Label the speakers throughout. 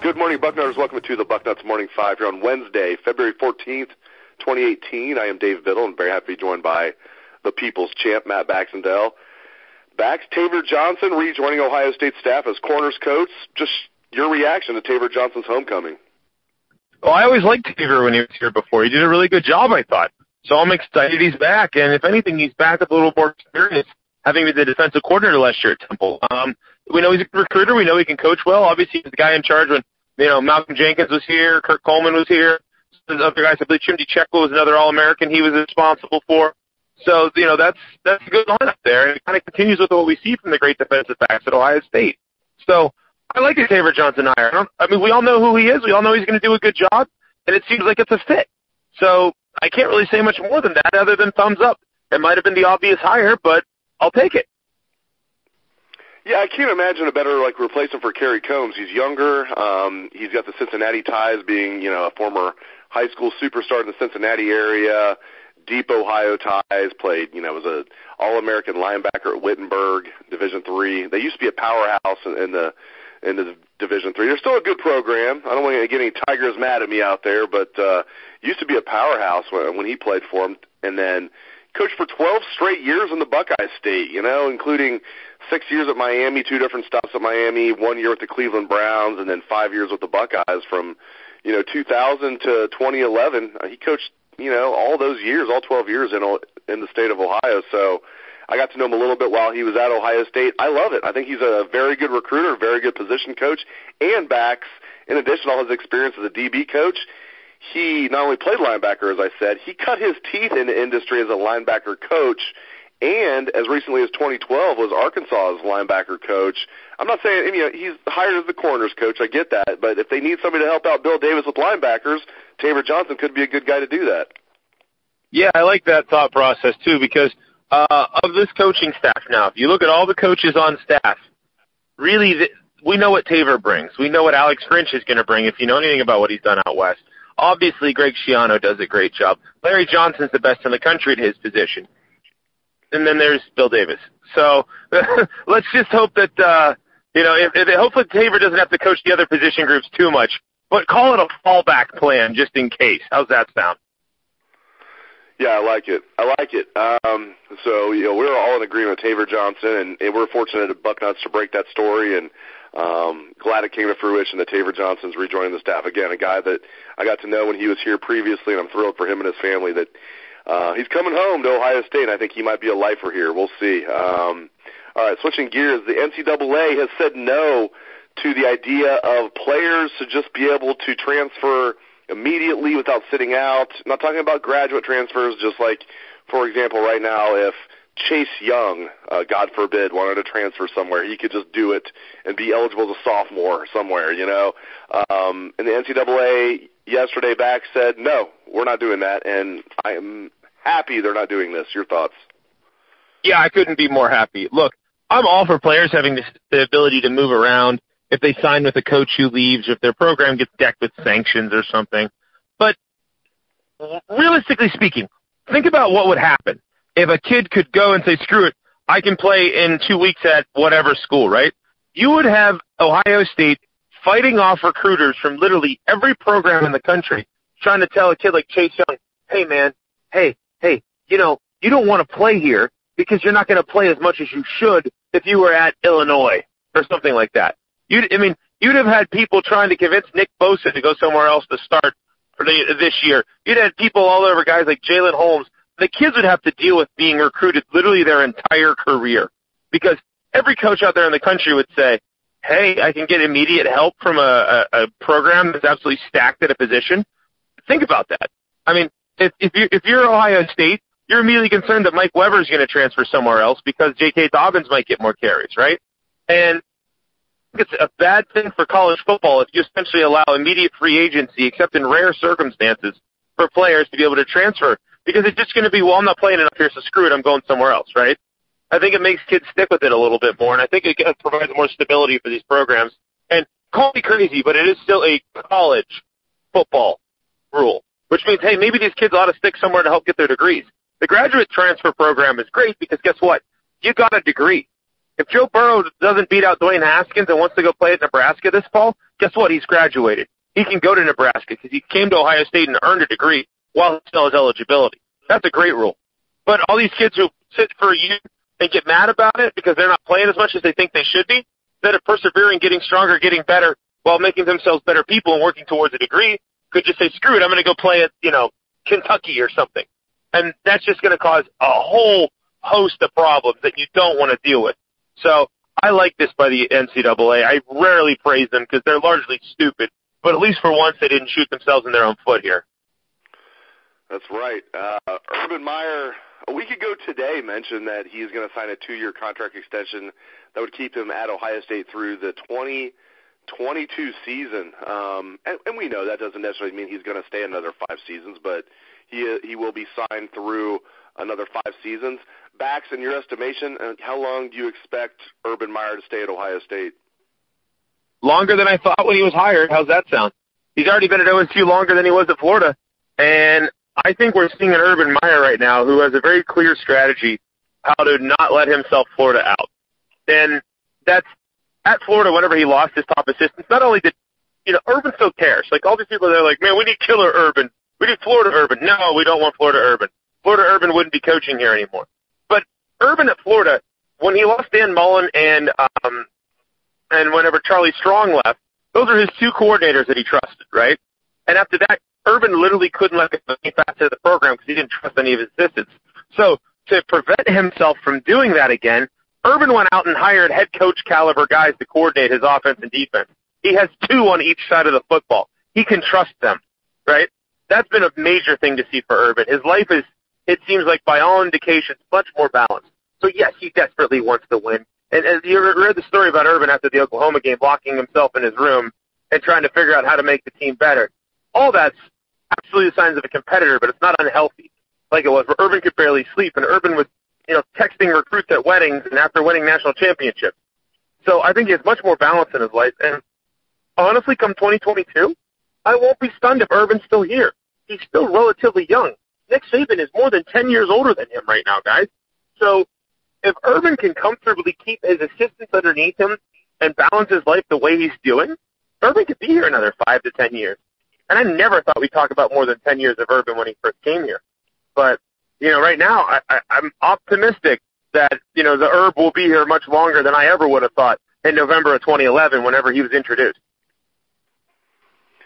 Speaker 1: Good morning, Bucknutters. Welcome to the Bucknuts Morning 5 here on Wednesday, February 14th, 2018. I am Dave Biddle and very happy to be joined by the People's Champ, Matt Baxendell. Bax, Taver Johnson rejoining Ohio State staff as corners coach. Just your reaction to Taver Johnson's homecoming.
Speaker 2: Well, I always liked Taver when he was here before. He did a really good job, I thought. So I'm excited he's back. And if anything, he's back with a little more experience, having been the defensive coordinator last year at Temple. We know he's a good recruiter. We know he can coach well. Obviously, he's the guy in charge when Malcolm Jenkins was here, Kirk Coleman was here. There's other guys, I believe Chimdi Chekwa was another All-American he was responsible for. So, that's a good lineup there, and it kind of continues with what we see from the great defensive backs at Ohio State. So, I like the Taver Johnson hire. We all know who he is. We all know he's going to do a good job, and it seems like it's a fit. So, I can't really say much more than that other than thumbs up. It might have been the obvious hire, but I'll take it.
Speaker 1: Yeah, I can't imagine a better replacement for Kerry Combs. He's younger. He's got the Cincinnati ties, being a former high school superstar in the Cincinnati area. Deep Ohio ties. Played was a All-American linebacker at Wittenberg, Division III. They used to be a powerhouse in the Division III. They're still a good program. I don't want to get any Tigers mad at me out there, but used to be a powerhouse when he played for them, and then coached for 12 straight years in the Buckeye State, including 6 years at Miami, 2 different stops at Miami, 1 year with the Cleveland Browns, and then 5 years with the Buckeyes from, 2000 to 2011. He coached, all those years, all 12 years in the state of Ohio. So I got to know him a little bit while he was at Ohio State. I love it. I think he's a very good recruiter, a very good position coach, and backs, in addition to all his experience as a DB coach, he not only played linebacker, as I said, he cut his teeth in the industry as a linebacker coach, and as recently as 2012 was Arkansas's linebacker coach. I'm not saying he's hired as the corners coach. I get that, but if they need somebody to help out Bill Davis with linebackers, Taver Johnson could be a good guy to do that.
Speaker 2: Yeah, I like that thought process too, because of this coaching staff now, if you look at all the coaches on staff, really we know what Taver brings. We know what Alex Grinch is going to bring if you know anything about what he's done out west. Obviously, Greg Schiano does a great job. Larry Johnson's the best in the country at his position. And then there's Bill Davis. So let's just hope that, hopefully Taver doesn't have to coach the other position groups too much. But call it a fallback plan just in case. How's that sound?
Speaker 1: Yeah, I like it. So, we're all in agreement with Taver Johnson, and we're fortunate at Bucknuts to break that story, and glad it came to fruition that Taver Johnson's rejoining the staff. Again, a guy that I got to know when he was here previously, and I'm thrilled for him and his family that he's coming home to Ohio State. I think he might be a lifer here. We'll see. All right, switching gears, the NCAA has said no to the idea of players to just be able to transfer immediately without sitting out. I'm not talking about graduate transfers, just like, for example, right now, if Chase Young, God forbid, wanted to transfer somewhere, he could just do it and be eligible as a sophomore somewhere, And the NCAA yesterday back said, no, we're not doing that, and I am happy they're not doing this. Your thoughts?
Speaker 2: Yeah, I couldn't be more happy. Look, I'm all for players having the ability to move around if they sign with a coach who leaves, or if their program gets decked with sanctions or something. But realistically speaking, think about what would happen if a kid could go and say, screw it, I can play in 2 weeks at whatever school, right? You would have Ohio State fighting off recruiters from literally every program in the country, trying to tell a kid like Chase Young, hey, man, hey, you don't want to play here because you're not going to play as much as you should if you were at Illinois or something like that. You'd have had people trying to convince Nick Bosa to go somewhere else to start for this year. You'd had people all over, guys like Jalen Holmes. The kids would have to deal with being recruited literally their entire career, because every coach out there in the country would say, hey, I can get immediate help from a program that's absolutely stacked at a position. Think about that. I mean, if you're Ohio State, you're immediately concerned that Mike Weber is going to transfer somewhere else because J.K. Dobbins might get more carries, right? And it's a bad thing for college football if you essentially allow immediate free agency, except in rare circumstances, for players to be able to transfer, because it's just going to be, well, I'm not playing enough here, so screw it, I'm going somewhere else, right? I think it makes kids stick with it a little bit more, and I think it provides more stability for these programs. And call me crazy, but it is still a college football rule, which means, hey, maybe these kids ought to stick somewhere to help get their degrees. The graduate transfer program is great because guess what? You got a degree. If Joe Burrow doesn't beat out Dwayne Haskins and wants to go play at Nebraska this fall, guess what? He's graduated. He can go to Nebraska because he came to Ohio State and earned a degree while he still has eligibility. That's a great rule. But all these kids who sit for a year and get mad about it because they're not playing as much as they think they should be, instead of persevering, getting stronger, getting better while making themselves better people and working towards a degree, could just say, screw it, I'm going to go play at, Kentucky or something. And that's just going to cause a whole host of problems that you don't want to deal with. So I like this by the NCAA. I rarely praise them because they're largely stupid, but at least for once they didn't shoot themselves in their own foot here.
Speaker 1: That's right. Urban Meyer, a week ago today, mentioned that he's going to sign a 2-year contract extension that would keep him at Ohio State through the 2022 season. And we know that doesn't necessarily mean he's going to stay another 5 seasons, but he will be signed through another 5 seasons. Bax, in your estimation, how long do you expect Urban Meyer to stay at Ohio State?
Speaker 2: Longer than I thought when he was hired. How's that sound? He's already been at OSU longer than he was at Florida. And I think we're seeing an Urban Meyer right now who has a very clear strategy how to not let himself Florida out. And that's at Florida whenever he lost his top assistants. Not only did, Urban still cares. Like all these people, they're like, man, we need killer Urban. We need Florida Urban. No, we don't want Florida Urban. Florida Urban wouldn't be coaching here anymore. But Urban at Florida, when he lost Dan Mullen and whenever Charlie Strong left, those are his 2 coordinators that he trusted, right? And after that, Urban literally couldn't let any facet of the program because he didn't trust any of his assistants. So to prevent himself from doing that again, Urban went out and hired head coach caliber guys to coordinate his offense and defense. He has 2 on each side of the football. He can trust them, right? That's been a major thing to see for Urban. His life is, it seems like by all indications, much more balanced. So yes, he desperately wants to win. And as you read the story about Urban after the Oklahoma game, locking himself in his room and trying to figure out how to make the team better, all that's absolutely the signs of a competitor, but it's not unhealthy like it was, where Urban could barely sleep, and Urban was, texting recruits at weddings and after winning national championships. So I think he has much more balance in his life. And honestly, come 2022, I won't be stunned if Urban's still here. He's still relatively young. Nick Saban is more than 10 years older than him right now, guys. So if Urban can comfortably keep his assistants underneath him and balance his life the way he's doing, Urban could be here another 5 to 10 years. And I never thought we'd talk about more than 10 years of Urban when he first came here. But, right now I'm optimistic that, the Herb will be here much longer than I ever would have thought in November of 2011 whenever he was introduced.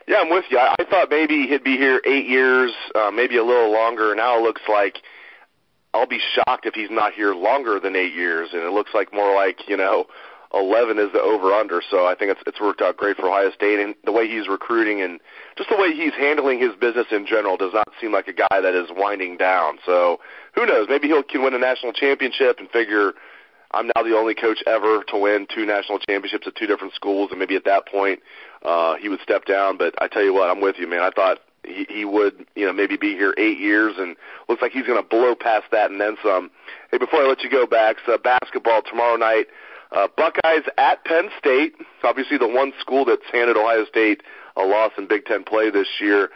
Speaker 1: Yeah, I'm with you. I thought maybe he'd be here 8 years, maybe a little longer. Now it looks like I'll be shocked if he's not here longer than 8 years, and it looks like more like, 11 is the over-under. So I think it's worked out great for Ohio State, and the way he's recruiting and just the way he's handling his business in general does not seem like a guy that is winding down. So who knows? Maybe he can win a national championship and figure I'm now the only coach ever to win 2 national championships at 2 different schools, and maybe at that point he would step down. But I tell you what, I'm with you, man. I thought he would, maybe be here 8 years, and looks like he's going to blow past that and then some. Hey, before I let you go, Bax, basketball tomorrow night, Buckeyes at Penn State, obviously the one school that's handed Ohio State a loss in Big Ten play this year.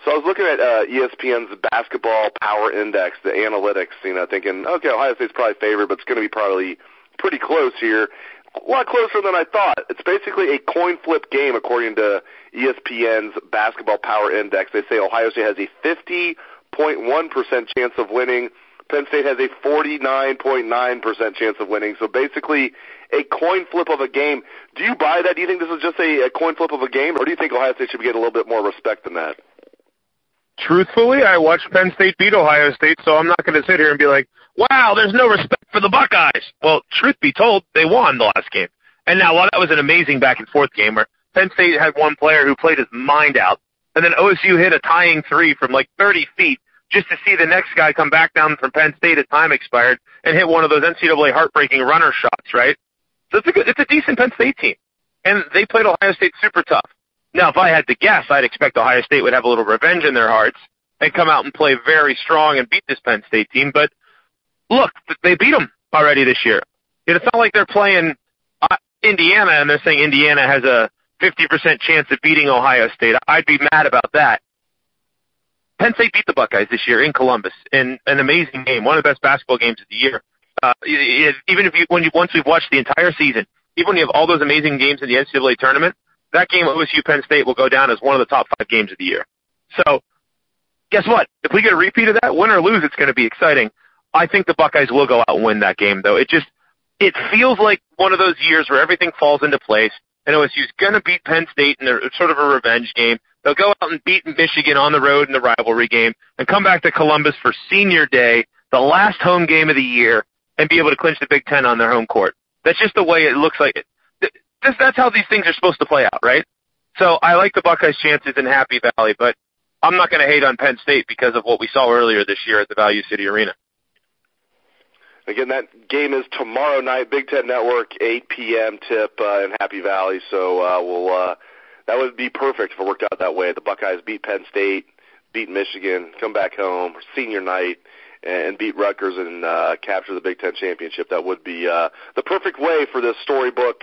Speaker 1: So I was looking at ESPN's basketball power index, the analytics, thinking, okay, Ohio State's probably favored, but it's going to be probably pretty close here. A lot closer than I thought. It's basically a coin flip game according to ESPN's basketball power index. They say Ohio State has a 50.1% chance of winning. Penn State has a 49.9% chance of winning. So basically a coin flip of a game. Do you buy that? Do you think this is just a coin flip of a game, or do you think Ohio State should get a little bit more respect than that?
Speaker 2: Truthfully, I watched Penn State beat Ohio State, so I'm not going to sit here and be like, wow, there's no respect for the Buckeyes. Well, truth be told, they won the last game. And now, while that was an amazing back-and-forth game where Penn State had one player who played his mind out, and then OSU hit a tying 3 from like 30 feet just to see the next guy come back down from Penn State as time expired and hit one of those NCAA heartbreaking runner shots, right? So it's a decent Penn State team. And they played Ohio State super tough. Now, if I had to guess, I'd expect Ohio State would have a little revenge in their hearts and come out and play very strong and beat this Penn State team. But look, they beat them already this year. It's not like they're playing Indiana and they're saying Indiana has a 50% chance of beating Ohio State. I'd be mad about that. Penn State beat the Buckeyes this year in Columbus in an amazing game, one of the best basketball games of the year. Even once we've watched the entire season, even when you have all those amazing games in the NCAA tournament, that game OSU Penn State will go down as one of the top 5 games of the year. So, guess what? If we get a repeat of that, win or lose, it's going to be exciting. I think the Buckeyes will go out and win that game, though. It feels like one of those years where everything falls into place, and OSU's going to beat Penn State in sort of a revenge game. They'll go out and beat Michigan on the road in the rivalry game and come back to Columbus for Senior Day, the last home game of the year, and be able to clinch the Big Ten on their home court. That's just the way it looks like. That's how these things are supposed to play out, right? So I like the Buckeyes' chances in Happy Valley, but I'm not going to hate on Penn State because of what we saw earlier this year at the Value City Arena.
Speaker 1: Again, that game is tomorrow night, Big Ten Network, 8 p.m. tip in Happy Valley. So that would be perfect if it worked out that way. The Buckeyes beat Penn State, beat Michigan, come back home, senior night, and beat Rutgers and capture the Big Ten championship. That would be the perfect way for this storybook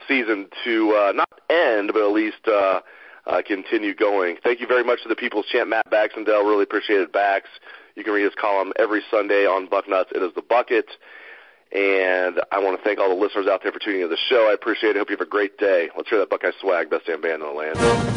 Speaker 1: season to not end, but at least continue going. Thank you very much to the People's Champ, Matt Baxendell. Really appreciate it, Bax. You can read his column every Sunday on Bucknuts. It is the Bucket. And I want to thank all the listeners out there for tuning into the show. I appreciate it. Hope you have a great day. Let's hear that Buckeye swag, best damn band in the land.